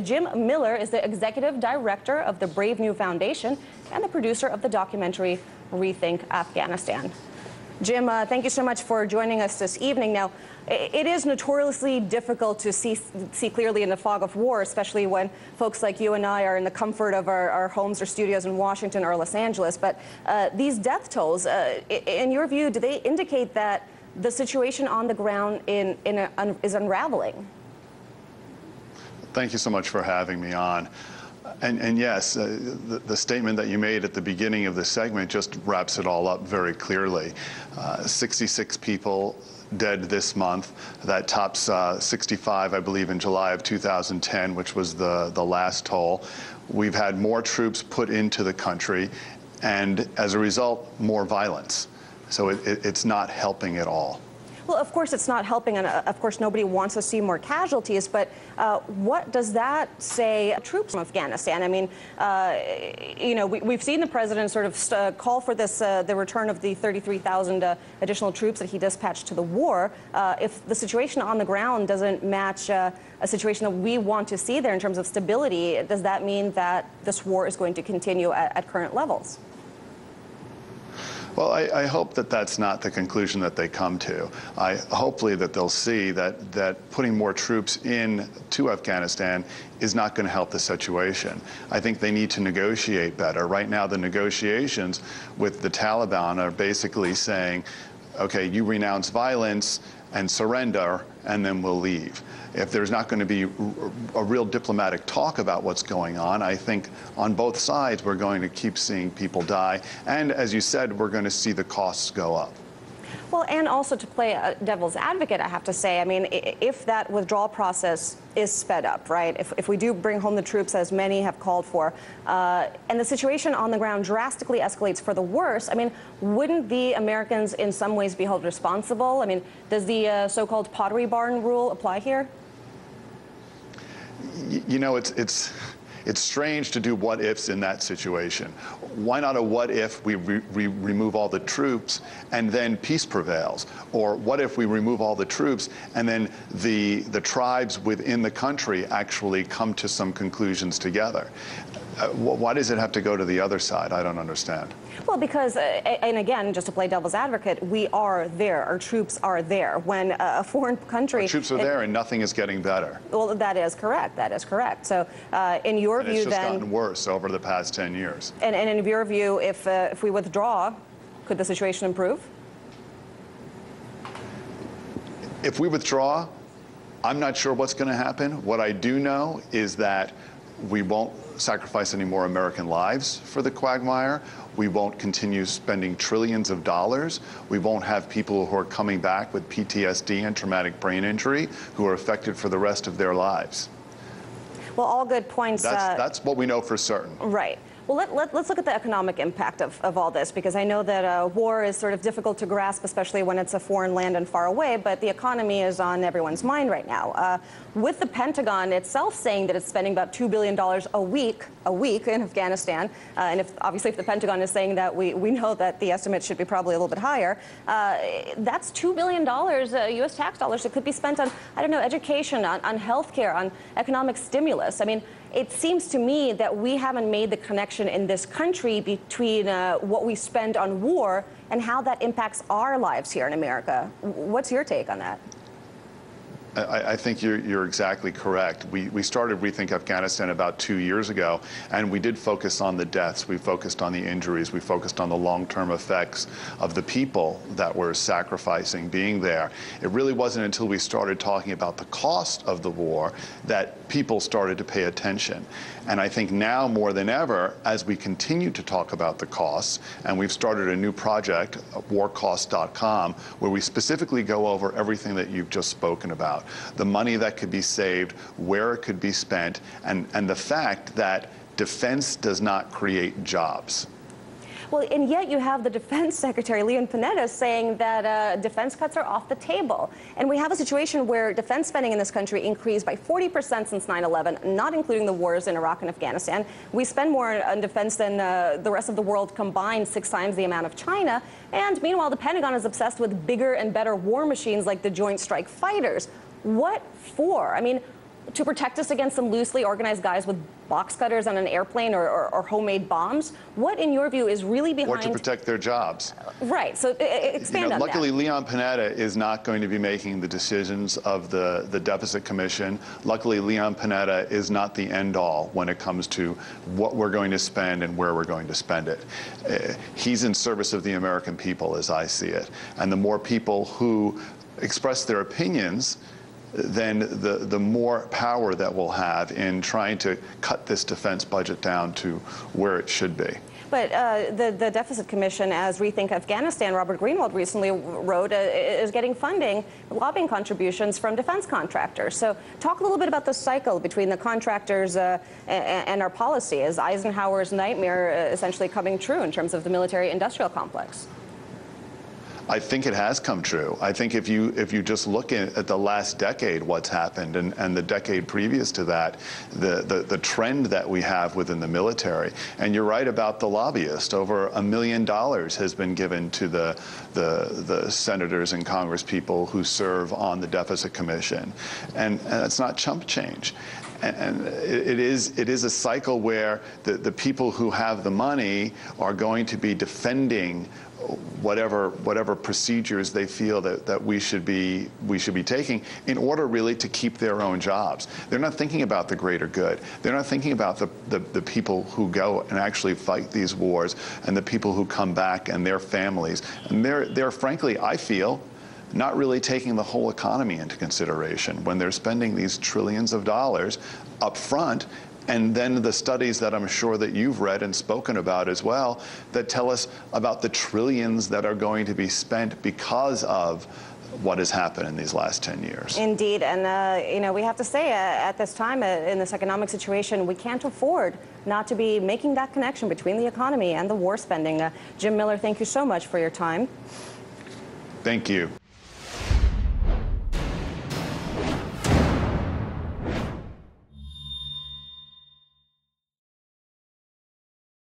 Jim Miller is the executive director of the Brave New Foundation and the producer of the documentary Rethink Afghanistan. Jim, thank you so much for joining us this evening. Now, it is notoriously difficult to see clearly in the fog of war, especially when folks like you and I are in the comfort of our homes or studios in Washington or Los Angeles. But these death tolls, in your view, do they indicate that the situation on the ground is unraveling? Thank you so much for having me on. And yes, the statement that you made at the beginning of the segment just wraps it all up very clearly. 66 people dead this month. That tops 65, I believe, in July of 2010, which was the last toll. We've had more troops put into the country, and as a result, more violence. So it's not helping at all. Well, of course it's not helping, and of course nobody wants to see more casualties, but what does that say troops from Afghanistan? I mean, you know, we've seen the president sort of call for this, the return of the 33,000 additional troops that he dispatched to the war. If the situation on the ground doesn't match a situation that we want to see there in terms of stability, does that mean that this war is going to continue at current levels? Well, I hope that that's not the conclusion that they come to. Hopefully that they'll see that putting more troops in to Afghanistan is not going to help the situation. I think they need to negotiate better. Right now, the negotiations with the Taliban are basically saying, okay, you renounce violence and surrender, and then we'll leave. If there's not going to be a real diplomatic talk about what's going on, I think on both sides we're going to keep seeing people die. And as you said, we're going to see the costs go up. Well, and also to play devil's advocate, I have to say, I mean, if that withdrawal process is sped up, right, if we do bring home the troops, as many have called for, and the situation on the ground drastically escalates for the worse, I mean, wouldn't the Americans in some ways be held responsible? I mean, does the so-called Pottery Barn rule apply here? You know, it's strange to do what-ifs in that situation. Why not a what-if we remove all the troops and then peace prevails? Or what if we remove all the troops and then the tribes within the country actually come to some conclusions together? Why does it have to go to the other side? I don't understand. Well, because, and again, just to play devil's advocate, we are there. Our troops are there. When a foreign country... Our troops are there and nothing is getting better. Well, that is correct. That is correct. So, in your view, it's just then... gotten worse over the past 10 years. And in your view, if we withdraw, could the situation improve? If we withdraw, I'm not sure what's going to happen. What I do know is that we won't sacrifice any more American lives for the quagmire. We won't continue spending trillions of dollars. We won't have people who are coming back with PTSD and traumatic brain injury who are affected for the rest of their lives. Well, all good points. That's what we know for certain. Right. Well, let's look at the economic impact of all this, because I know that war is sort of difficult to grasp, especially when it's a foreign land and far away, but the economy is on everyone's mind right now. With the Pentagon itself saying that it's spending about $2 billion a week in Afghanistan, and obviously if the Pentagon is saying that, we know that the estimate should be probably a little bit higher, that's $2 billion U.S. tax dollars that could be spent on, I don't know, education, on health care, on economic stimulus. I mean, it seems to me that we haven't made the connection in this country between what we spend on war and how that impacts our lives here in America. What's your take on that? I think you're exactly correct. We started Rethink Afghanistan about 2 years ago, and we did focus on the deaths. We focused on the injuries. We focused on the long-term effects of the people that were sacrificing being there. It really wasn't until we started talking about the cost of the war that people started to pay attention. And I think now more than ever, as we continue to talk about the costs, and we've started a new project, warcost.com, where we specifically go over everything that you've just spoken about. The money that could be saved, where it could be spent, and the fact that defense does not create jobs. Well, and yet you have the Defense Secretary, Leon Panetta, saying that defense cuts are off the table. And we have a situation where defense spending in this country increased by 40% since 9/11, not including the wars in Iraq and Afghanistan. We spend more on defense than the rest of the world combined, 6 times the amount of China. And meanwhile, the Pentagon is obsessed with bigger and better war machines like the Joint Strike Fighters. What for? I mean, to protect us against some loosely organized guys with box cutters on an airplane or homemade bombs? What, in your view, is really behind... Or to protect their jobs. Right. So expand on that. Luckily, Leon Panetta is not going to be making the decisions of the Deficit Commission. Luckily, Leon Panetta is not the end-all when it comes to what we're going to spend and where we're going to spend it. He's in service of the American people, as I see it. And the more people who express their opinions, then the more power that we'll have in trying to cut this defense budget down to where it should be. But the Deficit Commission, as Rethink Afghanistan, Robert Greenwald recently wrote, is getting funding, lobbying contributions from defense contractors. So talk a little bit about the cycle between the contractors and our policy. Is Eisenhower's nightmare essentially coming true in terms of the military-industrial complex? I think it has come true. I think if you just look at the last decade, what's happened, and the decade previous to that, the trend that we have within the military. And you're right about the lobbyist. Over $1 million has been given to the senators and Congress people who serve on the Deficit Commission, and that's not chump change. And it is a cycle where the people who have the money are going to be defending whatever procedures they feel that we should be taking in order really to keep their own jobs. They're not thinking about the greater good. They're not thinking about the people who go and actually fight these wars and the people who come back and their families. And they're frankly, I feel, not really taking the whole economy into consideration when they're spending these trillions of dollars up front. And then the studies that I'm sure that you've read and spoken about as well that tell us about the trillions that are going to be spent because of what has happened in these last 10 years. Indeed. And, we have to say at this time in this economic situation, we can't afford not to be making that connection between the economy and the war spending. Jim Miller, thank you so much for your time. Thank you.